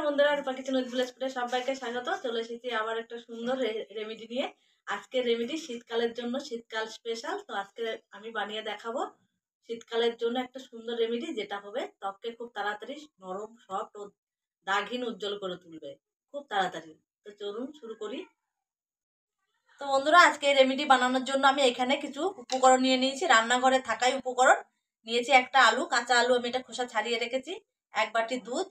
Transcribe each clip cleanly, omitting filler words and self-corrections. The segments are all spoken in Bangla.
বন্ধুরা, রূপা কিচেন উইথ ভিলেজপুরে সবাইকে স্বাগত। চলে এসেছি আবার একটা সুন্দর রেমেডি নিয়ে। আজকের রেমেডি শীতকালের জন্য, শীতকাল স্পেশাল। তো আজকে আমি বানিয়ে দেখাবো শীতকালের জন্য একটা সুন্দর রেমেডি, যেটা হবে ত্বককে খুব তাড়াতাড়ি নরম, সফট ও দাগহীন উজ্জ্বল করে তুলবে খুব তাড়াতাড়ি। তো চলুন শুরু করি। তো বন্ধুরা, আজকে এই রেমেডি বানানোর জন্য আমি এখানে কিছু উপকরণ নিয়ে নিয়েছি। রান্নাঘরে থাকাই উপকরণ নিয়েছি। একটা আলু, কাঁচা আলু আমি এটা খোসা ছাড়িয়ে রেখেছি। 1 বাটি দুধ,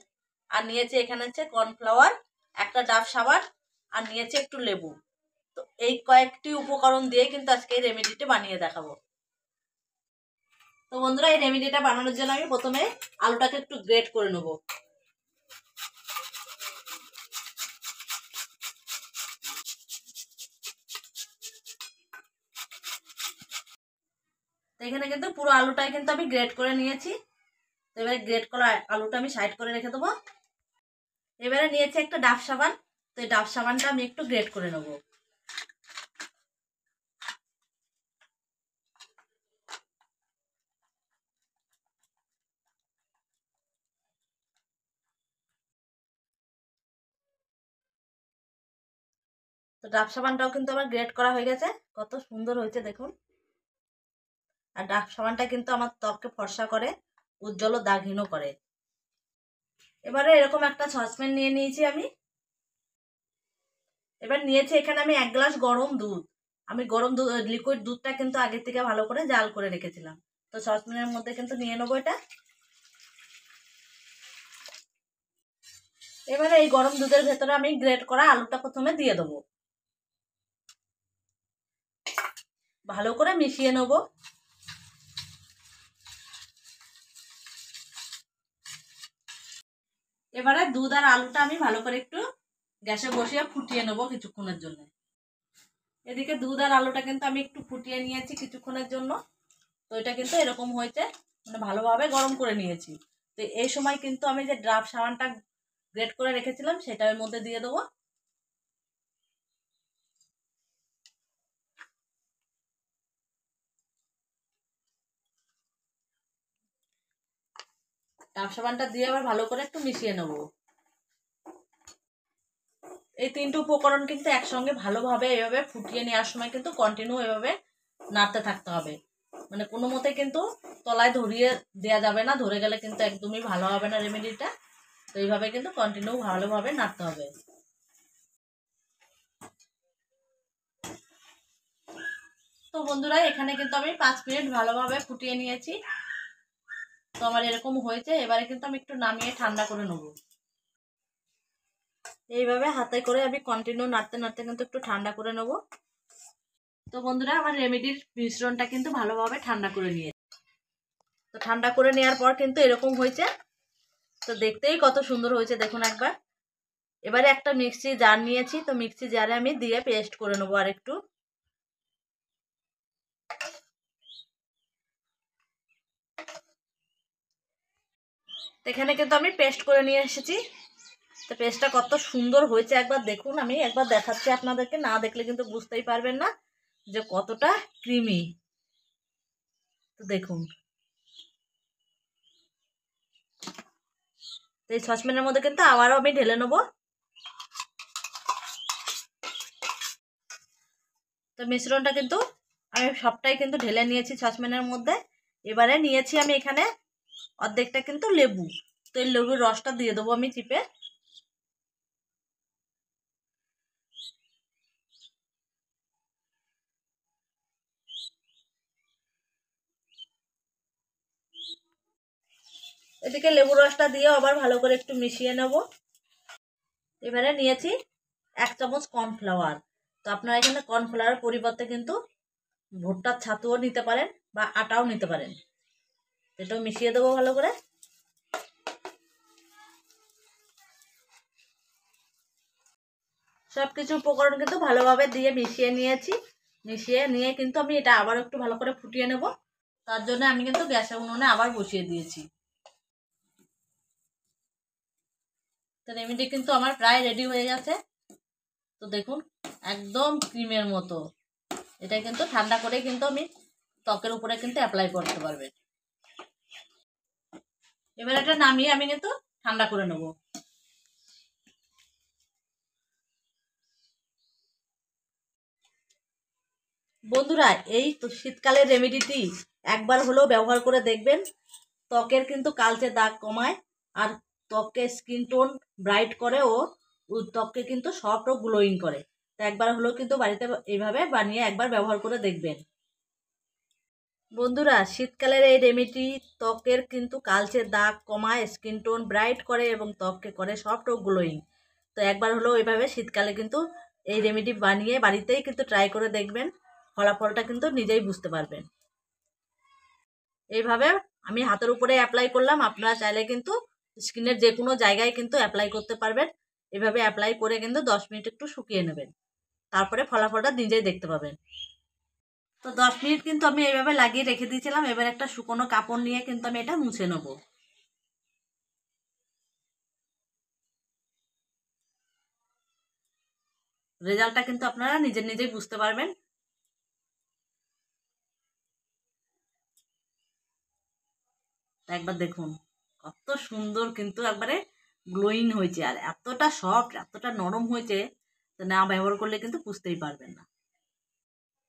আর নিয়েছি এখানে হচ্ছে কর্নফ্লাওয়ার, একটা ডাব সাবান, আর নিয়েছি একটু লেবু। তো এই কয়েকটি উপকরণ দিয়ে কিন্তু আজকে এই রেমেডিটা বানিয়ে দেখাবো। তো বন্ধুরা, এই রেমেডিটা বানানোর জন্য আমি প্রথমে আলুটাকে একটু গ্রেট করে নেবো। তো এখানে কিন্তু পুরো আলুটাই কিন্তু আমি গ্রেট করে নিয়েছি। তো এবারে গ্রেট করা আলুটা আমি সাইড করে রেখে দেবো। এবারে নিয়েছি একটা ডাব সাবান। তো এই ডাব সাবানটা আমি একটু গ্রেট করে নেবো। তো ডাব সাবানটাও কিন্তু আমার গ্রেট করা হয়ে গেছে। কত সুন্দর হয়েছে দেখুন। আর ডাব সাবানটা কিন্তু আমার ত্বককে ফর্সা করে, উজ্জ্বল ও দাগহীনও করে। এবারে এরকম একটা সসপ্যান নিয়ে নিয়েছি আমি। এবার নিয়েছি এখানে আমি 1 গ্লাস গরম দুধ। আমি গরম দুধ, লিকুইড দুধটা কিন্তু আগে থেকে ভালো করে জাল করে রেখেছিলাম। তো সসপ্যানের মধ্যে কিন্তু নিয়ে নেবো এটা। এবারে এই গরম দুধের ভেতরে আমি গ্রেট করা আলুটা প্রথমে দিয়ে দেবো। ভালো করে মিশিয়ে নেবো। এবারে দুধ আর আলুটা আমি ভালো করে একটু গ্যাসে বসিয়ে ফুটিয়ে নেবো কিছুক্ষণের জন্য। এদিকে দুধ আর আলুটা কিন্তু আমি একটু ফুটিয়ে নিয়েছি কিছুক্ষণের জন্য। তো এটা কিন্তু এরকম হয়েছে, মানে ভালোভাবে গরম করে নিয়েছি। তো এই সময় কিন্তু আমি যে ডাব সাবানটা গ্রেট করে রেখেছিলাম সেটা এর মধ্যে দিয়ে দেবো। ডাব সাবানটা দিয়ে আবার ভালো করে একটু মিশিয়ে নেবো। এই 3টে উপকরণ কিন্তু একসঙ্গে ভালোভাবে এভাবে ফুটিয়ে নেওয়ার সময় কিন্তু কন্টিনিউ এভাবে নাড়তে থাকতে হবে। মানে কোনো মতে কিন্তু তলায় ধরিয়ে দেওয়া যাবে না, ধরে গেলে কিন্তু একদমই ভালো হবে না রেমেডিটা। তো এইভাবে কিন্তু কন্টিনিউ ভালোভাবে নাড়তে হবে। তো বন্ধুরা, এখানে কিন্তু আমি 5 মিনিট ভালোভাবে ফুটিয়ে নিয়েছি। তো আমার এরকম হয়েছে। এবারে কিন্তু আমি একটু নামিয়ে ঠান্ডা করে নেব। এইভাবে হাতে করে আমি কন্টিনিউ নাড়তে নাড়তে কিন্তু একটু ঠান্ডা করে নেব। তো বন্ধুরা, আমার রেমেডির মিশ্রণটা কিন্তু ভালোভাবে ঠান্ডা করে নিয়েছি। তো ঠান্ডা করে নেওয়ার পর কিন্তু এরকম হয়েছে। তো দেখতেই কত সুন্দর হয়েছে দেখুন একবার। এবারে একটা মিক্সি জার নিয়েছি। তো মিক্সি জারে আমি দিয়ে পেস্ট করে নেবো আর একটু। এখানে কিন্তু আমি পেস্ট করে নিয়ে এসেছি। তো পেস্টটা কত সুন্দর হয়েছে একবার দেখুন। আমি একবার দেখাচ্ছি আপনাদেরকে, না দেখলে কিন্তু বুঝতেই পারবেন না যে কতটা ক্রিমি। তো দেখুন, তো এই সসপ্যানের মধ্যে কিন্তু আবারও আমি ঢেলে নেব। তো মিশ্রণটা কিন্তু আমি সবটাই কিন্তু ঢেলে নিয়েছি সসপ্যানের মধ্যে। এবারে নিয়েছি আমি এখানে অর্ধেকটা কিন্তু লেবু। তো এই লেবুর রসটা দিয়ে দেবো আমি চিপে। এদিকে লেবু রসটা দিয়ে আবার ভালো করে একটু মিশিয়ে নেব। এবারে নিয়েছি 1 চামচ কর্নফ্লাওয়ার। তো আপনারা এখানে কর্নফ্লাওয়ারের পরিবর্তে কিন্তু ভুট্টার ছাতুও নিতে পারেন বা আটাও নিতে পারেন। এটাও মিশিয়ে দেবো ভালো করে। সব কিছু উপকরণ কিন্তু ভালোভাবে দিয়ে মিশিয়ে নিয়েছি। মিশিয়ে নিয়ে কিন্তু আমি এটা আবার একটু ভালো করে ফুটিয়ে নেব। তার জন্য আমি কিন্তু গ্যাসের উনুনে আবার বসিয়ে দিয়েছি। তো রেমেডি কিন্তু আমার প্রায় রেডি হয়ে গেছে। তো দেখুন, একদম ক্রিমের মতো। এটা কিন্তু ঠান্ডা করে কিন্তু আমি ত্বকের উপরে কিন্তু অ্যাপ্লাই করতে পারবেন। এবার এটা নামিয়ে আমি কিন্তু ঠান্ডা করে নেব। বন্ধুরা, এই তো শীতকালের রেমেডিটি একবার হলেও ব্যবহার করে দেখবেন। ত্বকের কিন্তু কালচে দাগ কমায়, আর ত্বকের স্কিন টোন ব্রাইট করে ও ত্বককে কিন্তু সফট ও গ্লোয়িং করে। তো একবার হলেও কিন্তু বাড়িতে এইভাবে বানিয়ে একবার ব্যবহার করে দেখবেন। বন্ধুরা, শীতকালের এই রেমেডি ত্বকের কিন্তু কালচে দাগ কমায়, স্কিন টোন ব্রাইট করে এবং ত্বককে করে সফট ও গ্লোয়িং। তো একবার হলেও এইভাবে শীতকালে কিন্তু এই রেমেডি বানিয়ে বাড়িতেই কিন্তু ট্রাই করে দেখবেন। ফলাফলটা কিন্তু নিজেই বুঝতে পারবেন। এইভাবে আমি হাতের উপরে অ্যাপ্লাই করলাম, আপনারা চাইলে কিন্তু স্কিনের যে কোনো জায়গায় কিন্তু অ্যাপ্লাই করতে পারবেন। এভাবে অ্যাপ্লাই করে কিন্তু 10 মিনিট একটু শুকিয়ে নেবেন, তারপরে ফলাফলটা নিজেই দেখতে পাবেন। তো 10 মিনিট কিন্তু আমি এইভাবে লাগিয়ে রেখে দিয়েছিলাম। এবার একটা শুকনো কাপড় নিয়ে কিন্তু আমি এটা মুছে নেব। রেজাল্টটা কিন্তু আপনারা নিজেই বুঝতে পারবেন। একবার দেখুন কত সুন্দর কিন্তু একবারে গ্লোয়িং হয়েছে, আর এতটা সফট এতটা নরম হয়েছে, তো না ব্যবহার করলে কিন্তু বুঝতেই পারবেন না।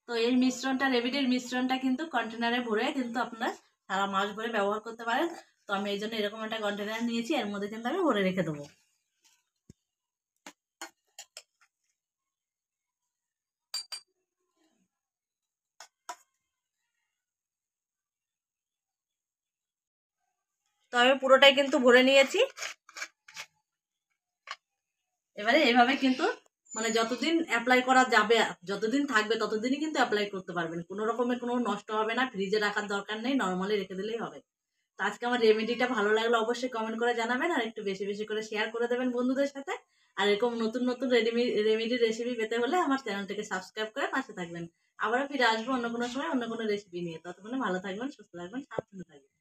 তো এই মিশ্রণটা, রেভিডির মিশ্রণটা কিন্তু কন্টেনারে ভরে কিন্তু আপনারা সারা মাস ভরে ব্যবহার করতে পারেন। তো আমি এই জন্য এরকম একটা কন্টেনার নিয়েছি, এর মধ্যে কিন্তু আমি ভরে রেখে দেবো। তো আমি পুরোটাই কিন্তু ভরে নিয়েছি। এবারে এইভাবে কিন্তু মানে যতদিন অ্যাপ্লাই করা যাবে, যতদিন থাকবে ততদিনই কিন্তু অ্যাপ্লাই করতে পারবেন। কোনো রকমের কোনো নষ্ট হবে না, ফ্রিজে রাখার দরকার নেই, নর্মালি রেখে দিলেই হবে। তো আজকে আমার রেমেডিটা ভালো লাগলে অবশ্যই কমেন্ট করে জানাবেন, আর একটু বেশি বেশি করে শেয়ার করে দেবেন বন্ধুদের সাথে। আর এরকম নতুন নতুন রেমেডি রেসিপি পেতে হলে আমার চ্যানেলটাকে সাবস্ক্রাইব করে পাশে থাকবেন। আবারও ফিরে আসবো অন্য কোনো সময় অন্য কোনো রেসিপি নিয়ে। ততক্ষণে ভালো থাকবেন, সুস্থ থাকবেন, সাবধানে থাকবেন।